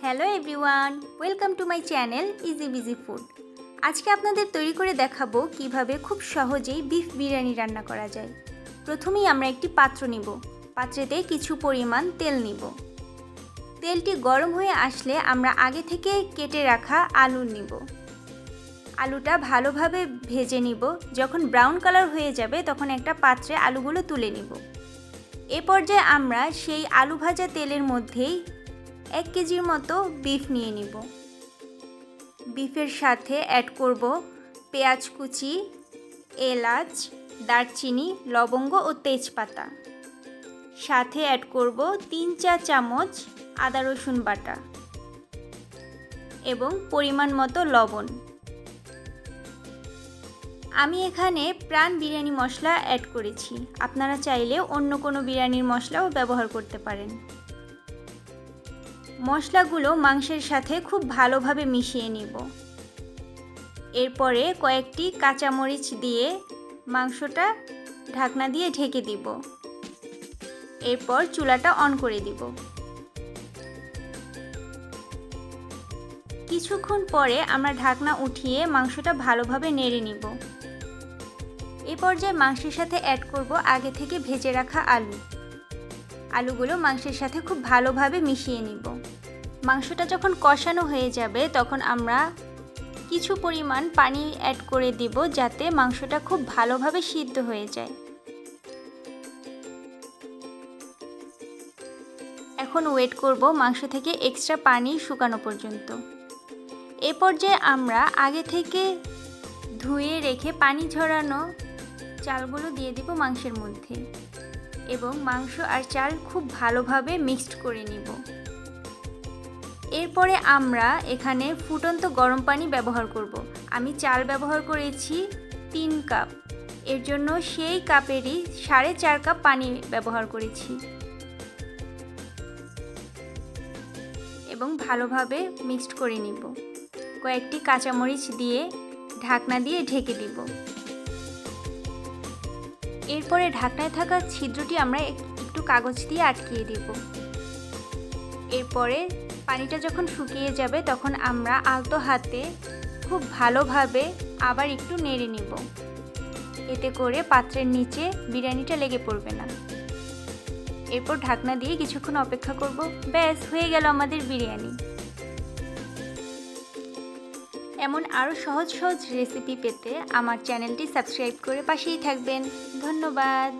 Hello everyone, welcome to my channel easy busy food. আজকে আপনাদের তৈরি করে দেখাবো কিভাবে খুব সহজেই বিফ বিরিয়ানি রান্না করা যায়। প্রথমেই আমরা একটি পাত্র নিব। পাত্রেতে কিছু পরিমাণ তেল নিব। তেলটি গরম হয়ে আসলে আমরা আগে থেকে কেটে রাখা আলু নিব। আলুটা ভালোভাবে ভেজে নিব। যখন ব্রাউন কালার হয়ে যাবে তখন একটা পাত্রে আলুগুলো তুলে নিব। এ পর্যায়ে আমরা সেই আলু ভাজা তেলের মধ্যেই 1 কেজির মতো বিফ নিয়ে নিব। বিফের সাথে অ্যাড করব পেঁয়াজ কুচি, এলাচ, দারচিনি, লবঙ্গ ও তেজপাতা। সাথে অ্যাড করব 3-4 চামচ আদা রসুন বাটা এবং পরিমাণ মতো লবণ। আমি এখানে প্রাণ বিরিয়ানি মশলা অ্যাড করেছি। আপনারা চাইলে অন্য কোনো বিরিয়ানির মশলাও ব্যবহার করতে পারেন। মশলাগুলো মাংসের সাথে খুব ভালোভাবে মিশিয়ে নিব। এরপরে কয়েকটি কাঁচামরিচ দিয়ে মাংসটা ঢাকনা দিয়ে ঢেকে দিব। এরপর চুলাটা অন করে দিব। কিছুক্ষণ পরে আমরা ঢাকনা উঠিয়ে মাংসটা ভালোভাবে নেড়ে নিব। এই পর্যায়ে মাংসের সাথে অ্যাড করব আগে থেকে ভেজে রাখা আলু। আলুগুলো মাংসের সাথে খুব ভালোভাবে মিশিয়ে নিব। মাংসটা যখন কষানো হয়ে যাবে তখন আমরা কিছু পরিমাণ পানি অ্যাড করে দিব যাতে মাংসটা খুব ভালোভাবে সিদ্ধ হয়ে যায়। এখন ওয়েট করব মাংস থেকে এক্সট্রা পানি শুকানো পর্যন্ত। এ পর্যায়ে আমরা আগে থেকে ধুয়ে রেখে পানি ঝরানো চালগুলো দিয়ে দিব মাংসের মধ্যে এবং মাংস আর চাল খুব ভালোভাবে মিক্সড করে নিব। এরপরে আমরা এখানে ফুটন্ত গরম পানি ব্যবহার করব। আমি চাল ব্যবহার করেছি 3 কাপ। এর জন্য সেই কাপেরই 4.5 কাপ পানি ব্যবহার করেছি এবং ভালোভাবে মিক্সড করে নিব। কয়েকটি কাঁচামরিচ দিয়ে ঢাকনা দিয়ে ঢেকে দিব। এরপরে ঢাকনায় থাকা ছিদ্রটি আমরা একটু কাগজ দিয়ে আটকিয়ে দিব। এরপরে পানিটা যখন শুকিয়ে যাবে তখন আমরা আলতো হাতে খুব ভালোভাবে আবার একটু নেড়ে নিব। এতে করে পাত্রের নিচে বিরিয়ানিটা লেগে পড়বে না। এরপর ঢাকনা দিয়ে কিছুক্ষণ অপেক্ষা করব। ব্যাস, হয়ে গেল আমাদের বিরিয়ানি। এমন আরও সহজ সহজ রেসিপি পেতে আমার চ্যানেলটি সাবস্ক্রাইব করে পাশেই থাকবেন। ধন্যবাদ।